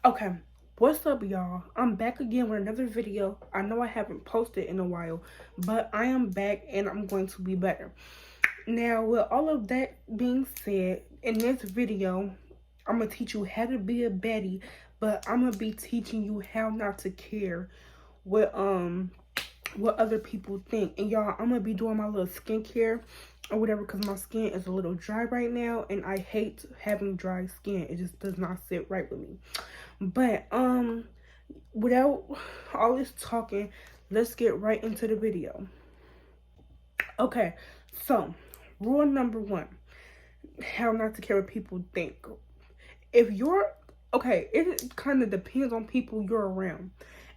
Okay, what's up, y'all? I'm back again with another video. I know I haven't posted in a while, but I am back and I'm going to be better. Now, with all of that being said, in this video, I'm going to teach you how to be a baddie, but I'm going to be teaching you how not to care what other people think. And y'all, I'm gonna be doing my little skincare or whatever because my skin is a little dry right now and I hate having dry skin. It just does not sit right with me. But without all this talking, let's get right into the video. Okay, so rule number one, how not to care what people think. If you're okay, it kind of depends on people you're around.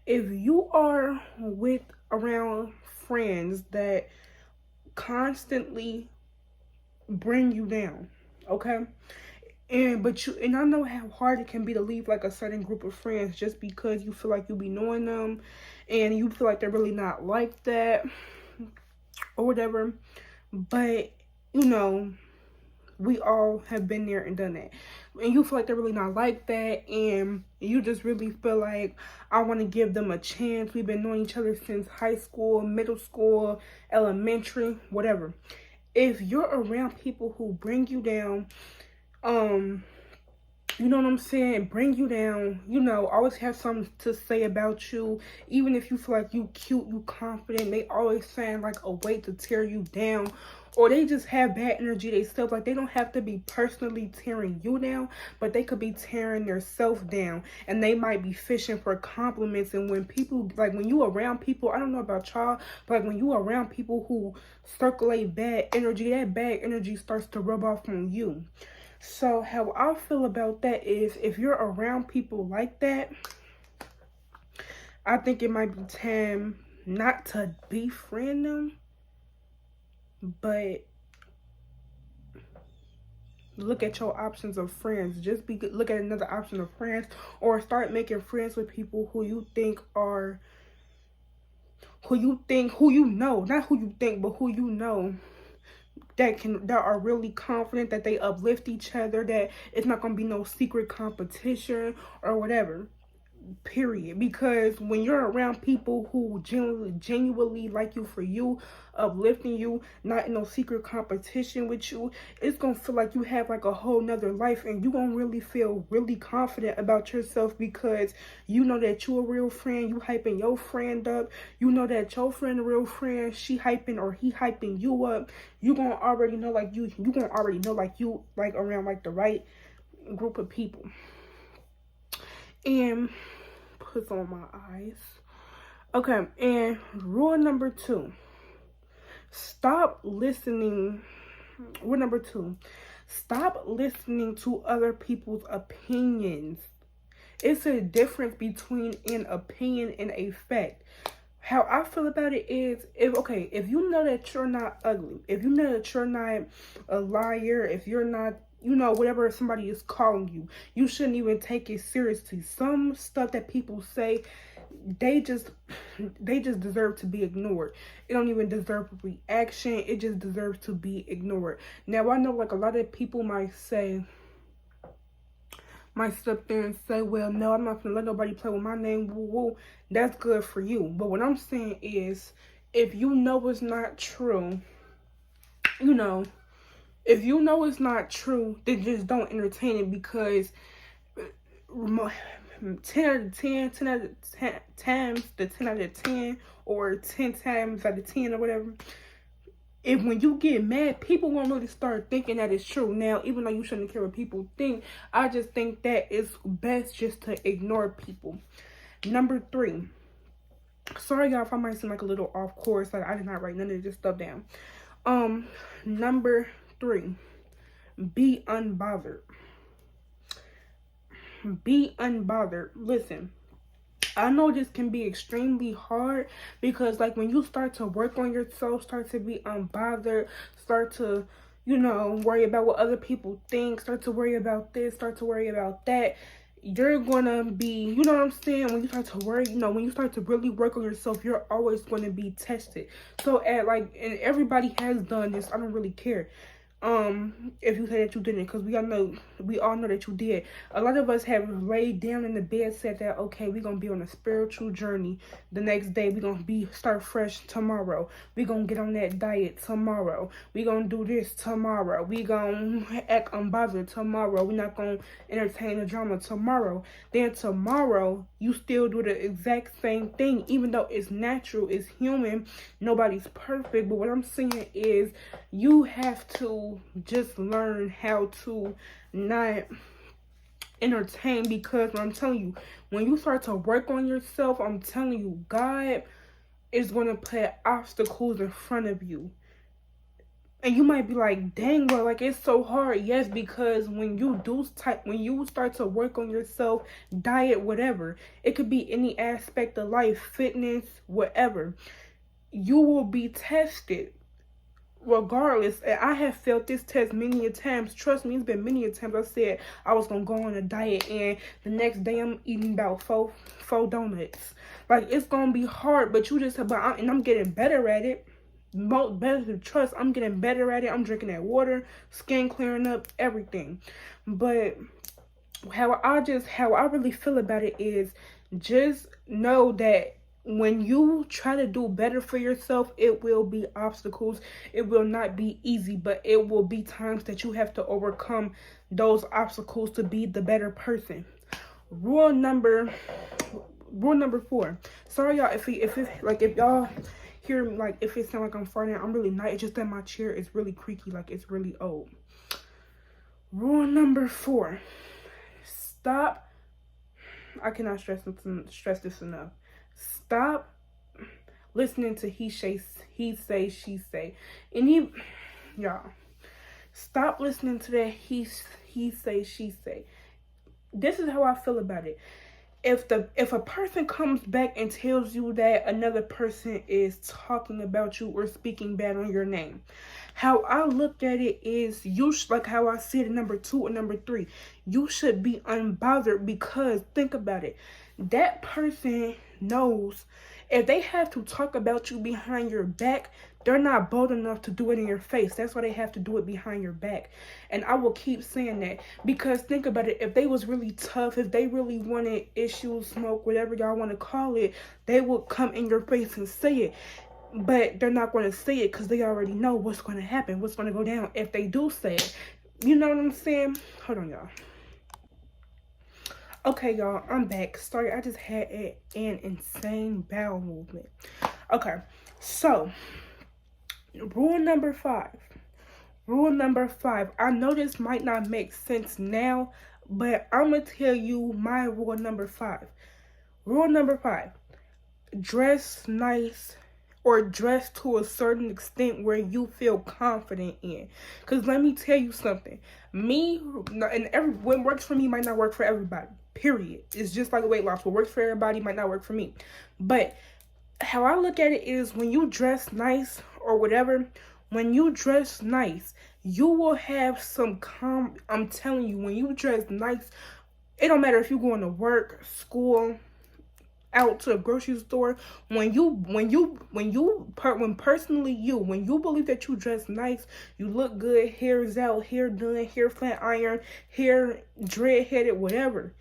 If you are with around friends that constantly bring you down, okay? And I know how hard it can be to leave like a certain group of friends just because you feel like you be knowing them and you feel like they're really not like that or whatever. But you know, we all have been there and done that. And you feel like they're really not like that and you just really feel like I want to give them a chance. We've been knowing each other since high school, middle school, elementary, whatever. If you're around people who bring you down, you know what I'm saying, bring you down, you know, always have something to say about you, even if you feel like you cute, you confident, they always find like a way to tear you down, or they just have bad energy they self. Like, they don't have to be personally tearing you down, but they could be tearing their self down, and they might be fishing for compliments. And when people, like when you around people, I don't know about y'all, but like when you around people who circulate bad energy, that bad energy starts to rub off on you. So how I feel about that is, if you're around people like that, I think it might be time not to befriend them, but look at your options of friends. Look at another option of friends, or start making friends with people who you think are, who you know, not who you think, but who you know that are really confident, that they uplift each other, that it's not gonna be no secret competition or whatever, period. Because when you're around people who genuinely like you for you, uplifting you, not in no secret competition with you, it's gonna feel like you have like a whole nother life, and you're gonna really feel really confident about yourself because you know that you a real friend. You hyping your friend up, you know that your friend a real friend, she hyping or he hyping you up. You gonna already know, like you gonna already know, like you like around like the right group of people. And put on my eyes. Okay, and rule number two, stop listening. Rule number two, stop listening to other people's opinions. It's a difference between an opinion and a fact. How I feel about it is, if you know that you're not ugly, if you know that you're not a liar, if you're not, you know, whatever somebody is calling you, you shouldn't even take it seriously. Some stuff that people say, they just deserve to be ignored. It don't even deserve a reaction. It just deserves to be ignored. Now, I know like a lot of people might sit up there and say, well, no, I'm not gonna let nobody play with my name, woo woo. That's good for you. But what I'm saying is, if you know it's not true, you know, if you know it's not true, then just don't entertain it, because 10 out of 10, 10 out of 10 times, the 10 out of 10, or 10 times out of 10 or whatever, if when you get mad, people won't really start thinking that it's true. Now, even though you shouldn't care what people think, I just think that it's best just to ignore people. Number three. Sorry, y'all, if I might seem like a little off course. Like, I did not write none of this stuff down. Number three. Be unbothered. Be unbothered. Listen, I know this can be extremely hard, because like when you start to work on yourself, start to be unbothered, start to, you know, worry about what other people think, start to worry about this, start to worry about that, you're gonna be, you know what I'm saying, when you start to worry, you know, when you start to really work on yourself, you're always going to be tested. So and everybody has done this, I don't really care. if you say that you didn't, because we all know that you did. A lot of us have laid down in the bed, said that, okay, we're gonna be on a spiritual journey the next day, we're gonna start fresh tomorrow, we're gonna get on that diet tomorrow, we're gonna do this tomorrow, we gonna act unbothered tomorrow, we're not gonna entertain the drama tomorrow. Then tomorrow you still do the exact same thing, even though it's natural, it's human, nobody's perfect. But what I'm saying is, you have to just learn how to not entertain, because I'm telling you, when you start to work on yourself, I'm telling you, God is going to put obstacles in front of you. And you might be like, dang, well, like, it's so hard. Yes, because when you start to work on yourself, diet, whatever, it could be any aspect of life, fitness, whatever, you will be tested regardless. And I have felt this test many a times. Trust me, it's been many a times I said I was gonna go on a diet, and the next day I'm eating about four donuts. Like, it's gonna be hard, but I'm getting better at it. Better to trust, I'm getting better at it. I'm drinking that water, skin clearing up, everything. But how I really feel about it is, just know that when you try to do better for yourself, it will be obstacles. It will not be easy, but it will be times that you have to overcome those obstacles to be the better person. Rule number 4. Sorry, y'all, if y'all hear, like, if it sounds like I'm farting, I'm really not. It's just that my chair is really creaky, like, it's really old. Rule number 4. Stop. I cannot stress this enough. Stop listening to he say, she say. And y'all, stop listening to that he say, she say. This is how I feel about it. If a person comes back and tells you that another person is talking about you or speaking bad on your name, how I look at it is, like how I said in number 2 or number 3, you should be unbothered, because think about it. That person knows if they have to talk about you behind your back, they're not bold enough to do it in your face. That's why they have to do it behind your back. And I will keep saying that, because think about it. If they was really tough, if they really wanted issues, smoke, whatever y'all want to call it, they would come in your face and say it. But they're not going to say it because they already know what's going to happen, what's going to go down if they do say it. You know what I'm saying? Hold on, y'all. Okay, y'all, I'm back. Sorry, I just had an insane bowel movement. Okay, so rule number 5. I know this might not make sense now, but I'm going to tell you my rule number 5. Rule number 5. Dress nice, or dress to a certain extent where you feel confident in. Because let me tell you something. What works for me might not work for everybody. Period. It's just like weight loss. What works for everybody might not work for me. But how I look at it is, when you dress nice or whatever, when you dress nice, you will have some I'm telling you, when you dress nice, it don't matter if you're going to work, school, out to a grocery store. When you believe that you dress nice, you look good, hair is out, hair done, hair flat iron, hair dread headed, whatever.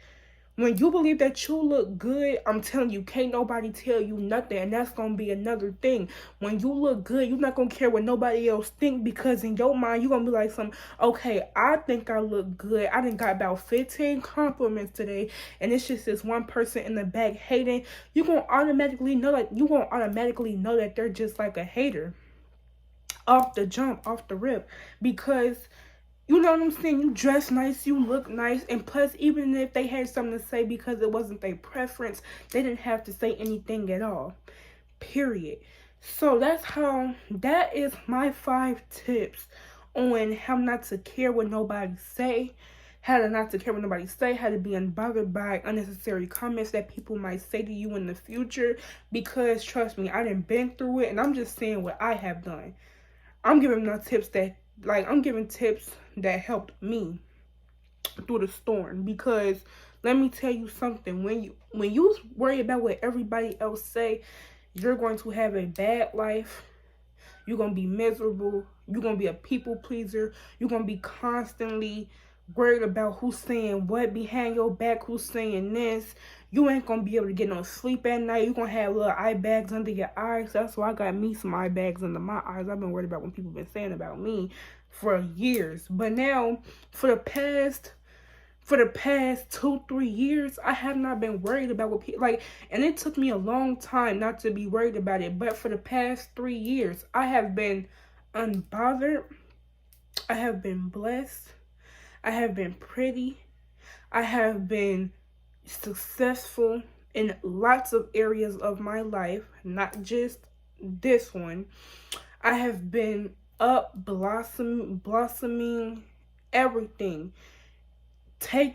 When you believe that you look good, I'm telling you, can't nobody tell you nothing. And that's going to be another thing. When you look good, you're not going to care what nobody else think, because in your mind, you're going to be like, okay, I think I look good. I done got about 15 compliments today, and it's just this one person in the back hating. You're going to automatically know that they're just like a hater off the jump, off the rip, because you know what I'm saying? You dress nice, you look nice, and plus, even if they had something to say because it wasn't their preference, they didn't have to say anything at all. Period. So that is my 5 tips on how not to care what nobody say, how to be unbothered by unnecessary comments that people might say to you in the future. Because trust me, I done been through it, and I'm just saying what I have done. I'm giving tips that helped me through the storm. Because let me tell you something, when you worry about what everybody else say, you're going to have a bad life. You're going to be miserable. You're going to be a people pleaser. You're going to be constantly worried about who's saying what behind your back, who's saying this. You ain't going to be able to get no sleep at night. You're going to have little eye bags under your eyes. That's why I got me some eye bags under my eyes. I've been worried about what people been saying about me for years. But now, for the past 2-3 years, I have not been worried about what people like, and it took me a long time not to be worried about it. But for the past 3 years, I have been unbothered. I have been blessed. I have been pretty. I have been successful in lots of areas of my life, not just this one. I have been up, blossoming, everything. I'm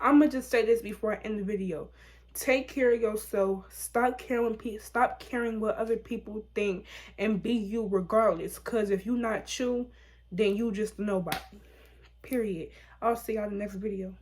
gonna just say this before I end the video. Take care of yourself. Stop caring what other people think, and be you regardless. Because if you're not you, then you just nobody. Period. I'll see y'all in the next video.